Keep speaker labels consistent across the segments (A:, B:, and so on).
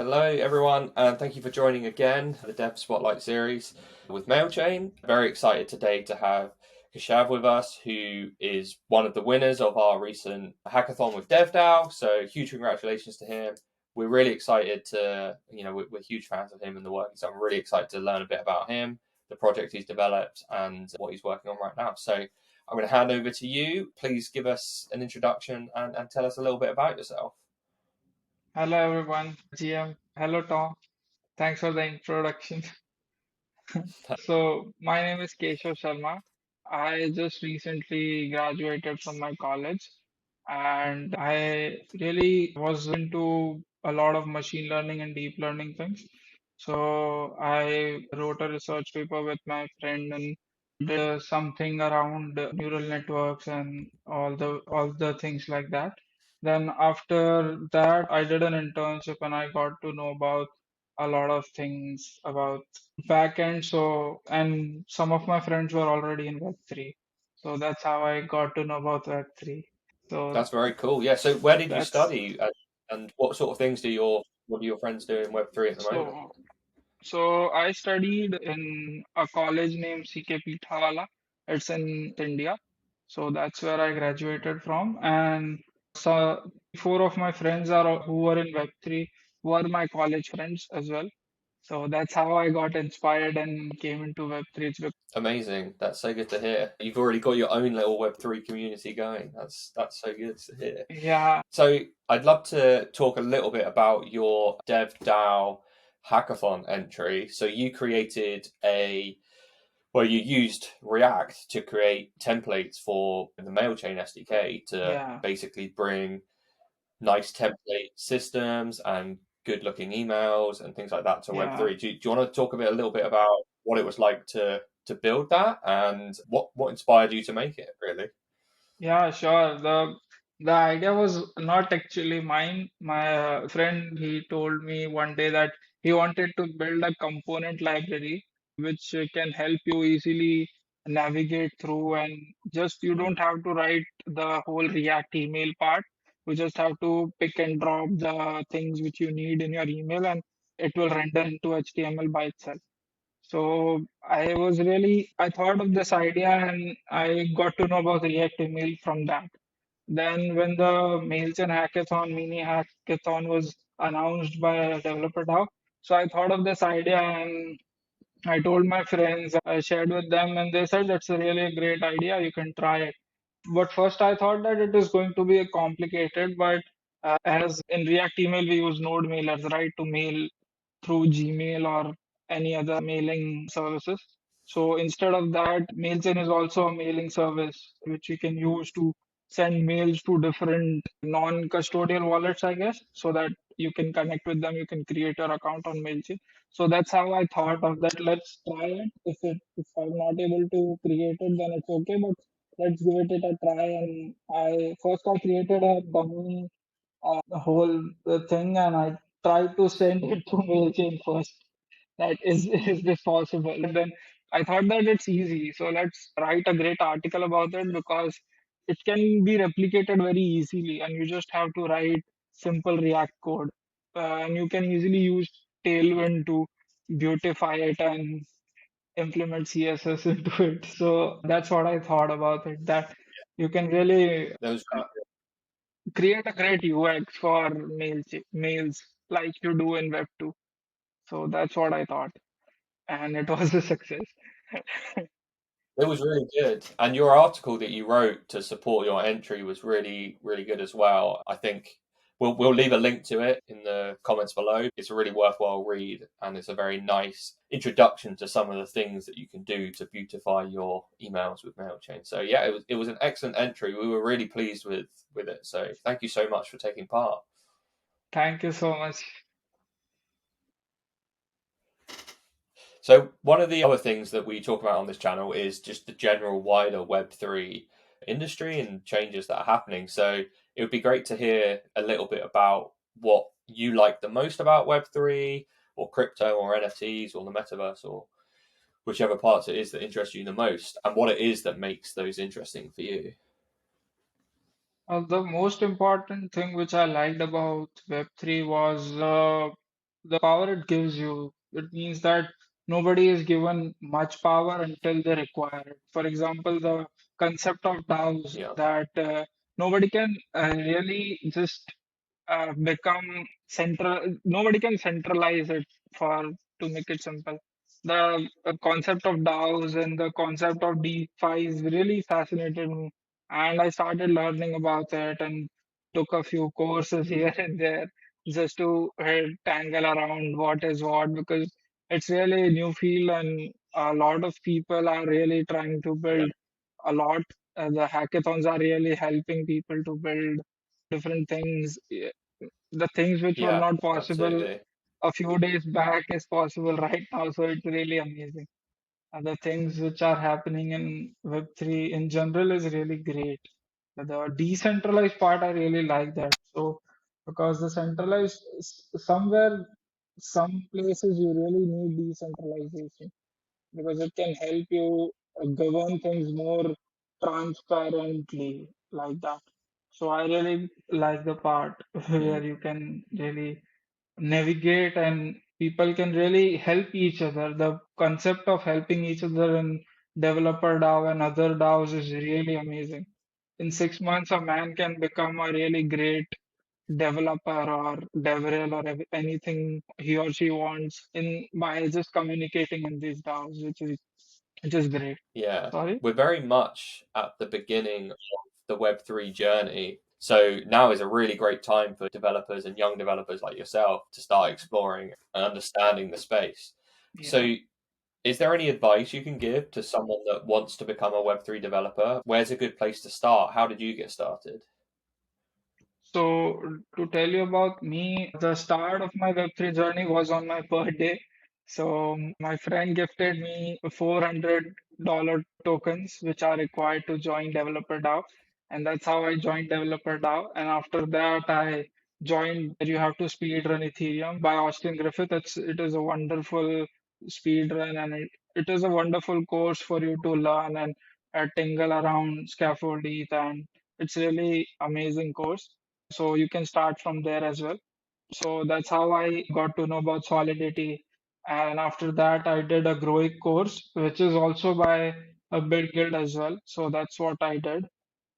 A: Hello, everyone, and thank you for joining again the Dev Spotlight series with MailChain. Very excited today to have Keshav with us, who is one of the winners of our recent hackathon with DevDAO. So, huge congratulations to him. We're really excited we're huge fans of him and the work he's done. We're really excited to learn a bit about him, the project he's developed, and what he's working on right now. So, I'm going to hand over to you. Please give us an introduction and tell us a little bit about yourself.
B: Hello everyone, GM. Hello Tom. Thanks for the introduction. So my name is Keshav Sharma. I just recently graduated from my college and I really was into a lot of machine learning and deep learning things. So I wrote a research paper with my friend and did something around neural networks and all the things like that. Then after that, I did an internship and I got to know about a lot of things about backend. So, and some of my friends were already in Web3. So that's how I got to know about Web3. So
A: That's very cool. Yeah. So where did you
B: that's
A: study and what sort of things what do your friends do in Web3 at the moment?
B: so so I studied in a college named CK Thawala. It's in India. So that's where I graduated from. And so four of my friends are who were in Web3 were my college friends as well. So that's how I got inspired and came into Web3.
A: Amazing. That's so good to hear. You've already got your own little Web3 community going. That's so good to hear.
B: Yeah,
A: So I'd love to talk a little bit about your DevDAO hackathon entry. So you created you used React to create templates for the MailChain SDK to
B: yeah,
A: basically bring nice template systems and good looking emails and things like that to
B: yeah.
A: Web3. Do you want to talk a little bit about what it was like to build that and what inspired you to make it, really?
B: Yeah, sure. The idea was not actually mine. My friend, he told me one day that he wanted to build a component library which can help you easily navigate through, and just you don't have to write the whole React email part. You just have to pick and drop the things which you need in your email, and it will render into HTML by itself. So I thought of this idea and I got to know about React Email from that. Then when the MailChimp hackathon, mini hackathon was announced by Developer DAO, so I thought of this idea and I told my friends, I shared with them, and they said that's a really a great idea. You can try it. But first, I thought that it is going to be a complicated, but as in React Email, we use node mailers, right, to mail through Gmail or any other mailing services. So instead of that, MailChimp is also a mailing service which you can use to send mails to different non-custodial wallets, I guess, so that you can connect with them. You can create your account on MailChimp. So that's how I thought of that. Let's try it. If I'm not able to create it, then it's okay. But let's give it a try. And I created a dummy whole thing and I tried to send it to MailChimp first. That is this possible? Then I thought that it's easy. So let's write a great article about it because it can be replicated very easily and you just have to write simple React code. And you can easily use Tailwind to beautify it and implement CSS into it. So that's what I thought about it, that you can really
A: That was really
B: create a great UX for mails like you do in Web 2. So that's what I thought, and it was a success.
A: It was really good. And your article that you wrote to support your entry was really, really good as well. I think we'll leave a link to it in the comments below. It's a really worthwhile read and it's a very nice introduction to some of the things that you can do to beautify your emails with MailChain. So yeah, it was an excellent entry. We were really pleased with it. So thank you so much for taking part.
B: Thank you so much.
A: So one of the other things that we talk about on this channel is just the general wider Web3 industry and changes that are happening. So it would be great to hear a little bit about what you like the most about Web3 or crypto or NFTs or the metaverse or whichever parts it is that interest you the most and what it is that makes those interesting for you.
B: The most important thing which I liked about Web3 was the power it gives you. It means that nobody is given much power until they require it. For example, the concept of DAOs,
A: Yeah.
B: that nobody can really just become central. Nobody can centralize it, for to make it simple. The concept of DAOs and the concept of DeFi is really fascinated me, and I started learning about it and took a few courses here and there just to tangle around what is what, because it's really a new field and a lot of people are really trying to
A: Yeah.
B: build a lot. The hackathons are really helping people to build different things. The things which were
A: Yeah.
B: not possible
A: Absolutely.
B: a few days back is possible right now. So it's really amazing. And the things which are happening in Web3 in general is really great. The decentralized part, I really like that. So because the centralized, somewhere, some places you really need decentralization because it can help you govern things more transparently, like that. So I really like the part where
A: Mm.
B: you can really navigate and people can really help each other. The concept of helping each other in developer DAO and other DAOs is really amazing. In 6 months, a man can become a really great developer or devrel or anything he or she wants in by just communicating in these DAOs, which is great.
A: Yeah.
B: Sorry?
A: We're very much at the beginning of the Web3 journey. So now is a really great time for developers and young developers like yourself to start exploring and understanding the space.
B: Yeah.
A: So, is there any advice you can give to someone that wants to become a Web3 developer? Where's a good place to start? How did you get started?
B: So to tell you about me, the start of my Web3 journey was on my birthday. So my friend gifted me $400 tokens, which are required to join Developer DAO. And that's how I joined Developer DAO. And after that, I joined You Have to Speed Run Ethereum by Austin Griffith. It is a wonderful speed run, and it is a wonderful course for you to learn and tingle around scaffold ETH, and it's really amazing course. So you can start from there as well. So that's how I got to know about Solidity. And after that, I did a growing course, which is also by a Build Guild as well. So that's what I did.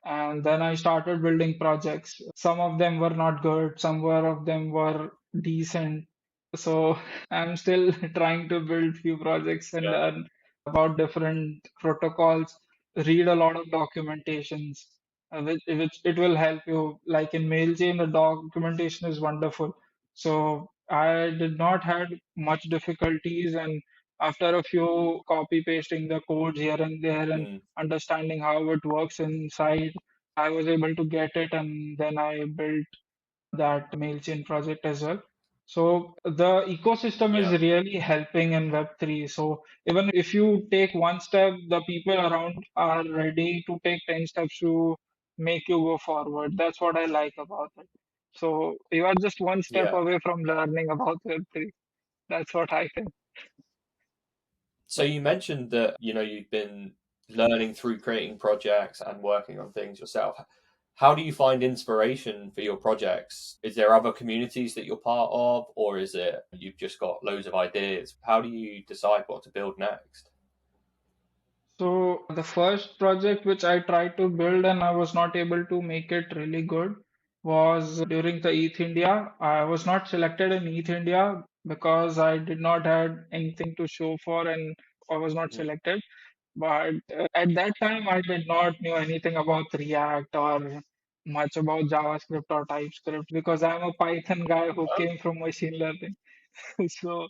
B: And then I started building projects. Some of them were not good, some were of them were decent. So I'm still trying to build few projects and
A: Yeah.
B: learn about different protocols, read a lot of documentations, which it will help you. Like in Mailchain, the documentation is wonderful. So I did not had much difficulties, and after a few copy pasting the codes here and there and
A: Mm.
B: understanding how it works inside, I was able to get it, and then I built that MailChain project as well. So the ecosystem is
A: Yeah.
B: really helping in Web3. So even if you take one step, the people around are ready to take 10 steps to make you go forward. That's what I like about it. So you are just one step
A: Yeah.
B: away from learning about Web3. That's what I think.
A: So you mentioned that, you've been learning through creating projects and working on things yourself. How do you find inspiration for your projects? Is there other communities that you're part of, or is it you've just got loads of ideas? How do you decide what to build next?
B: So the first project which I tried to build and I was not able to make it really good was during the ETH India. I was not selected in ETH India because I did not had anything to show for and I was not
A: Mm.
B: selected. But at that time I did not knew anything about React or much about JavaScript or TypeScript because I'm a Python guy who came from machine learning. So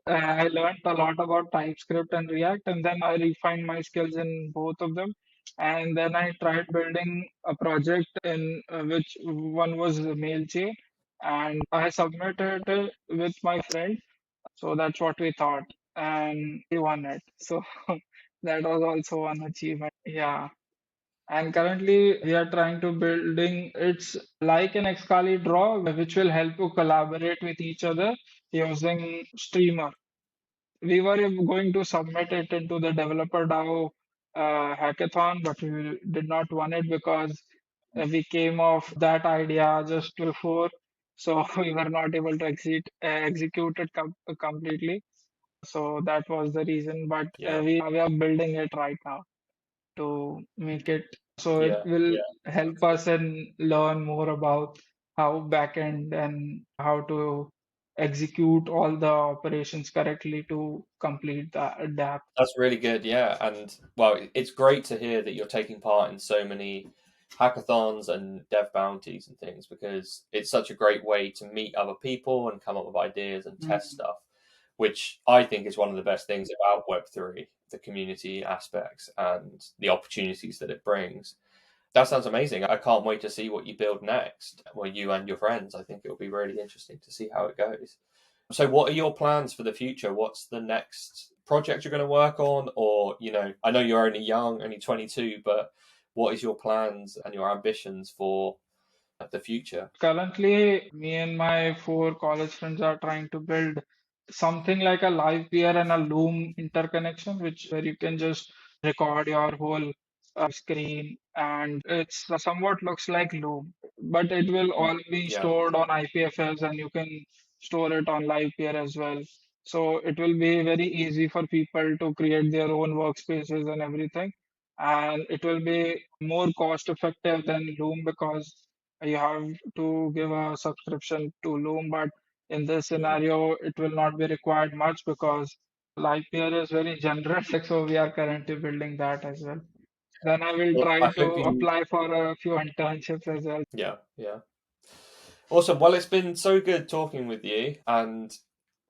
B: I learned a lot about TypeScript and React, and then I refined my skills in both of them. And then I tried building a project in which one was Mailchimp, and I submitted it with my friend. So that's what we thought, and he won it. So that was also one achievement. Yeah. And currently we are trying to building it's like an Xcali draw which will help you collaborate with each other using Streamer. We were going to submit it into the developer DAO hackathon, but we did not want it because we came off that idea just before. so we were not able to execute it completely. So that was the reason. But
A: Yeah,
B: we are building it right now to make it so it
A: yeah,
B: will help us and learn more about how backend and how to execute all the operations correctly to complete the app.
A: that's really good. Yeah, and well, it's great to hear that you're taking part in so many hackathons and dev bounties and things because it's such a great way to meet other people and come up with ideas and test
B: Mm.
A: stuff, which I think is one of the best things about Web3, the community aspects and the opportunities that it brings. That sounds amazing. I can't wait to see what you build next. Well, you and your friends. I think it'll be really interesting to see how it goes. So, what are your plans for the future? What's the next project you're going to work on? Or, I know you're only young, only 22, but what is your plans and your ambitions for the future?
B: Currently, me and my four college friends are trying to build something like a live peer and a Loom interconnection, which where you can just record your whole screen, and it's somewhat looks like Loom, but it will all be
A: Yeah.
B: stored on IPFS, and you can store it on live peer as well. So it will be very easy for people to create their own workspaces and everything, and it will be more cost effective than Loom because you have to give a subscription to Loom, but in this
A: Mm.
B: scenario, it will not be required much because live peer is very generous. So we are currently building that as well. Then I will
A: Well,
B: try
A: I
B: to
A: hope you.
B: apply for a few internships as well.
A: Yeah, yeah. Awesome. Well, it's been so good talking with you, and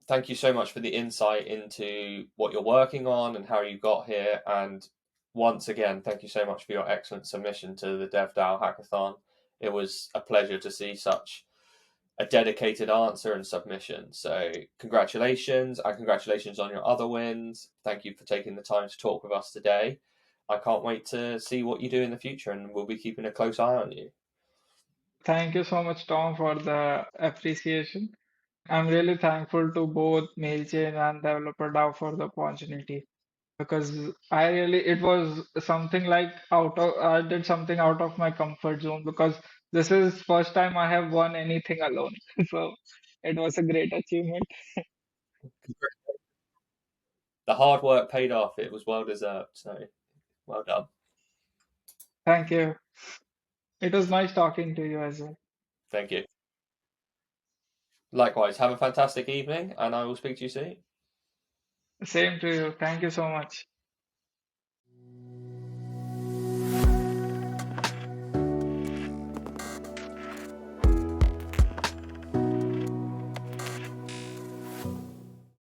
A: thank you so much for the insight into what you're working on and how you got here. And once again, thank you so much for your excellent submission to the DevDAO Hackathon. It was a pleasure to see such a dedicated answer and submission. So, congratulations, and congratulations on your other wins. Thank you for taking the time to talk with us today. I can't wait to see what you do in the future, and we'll be keeping a close eye on you.
B: Thank you so much, Tom, for the appreciation. I'm really thankful to both MailChain and Developer DAO for the opportunity because it was something like I did something out of my comfort zone because this is first time I have won anything alone. So it was a great achievement.
A: The hard work paid off. It was well deserved. So, well done.
B: Thank you. It was nice talking to you as well.
A: Thank you. Likewise, have a fantastic evening, and I will speak to you soon.
B: Same to you. Thank you so much.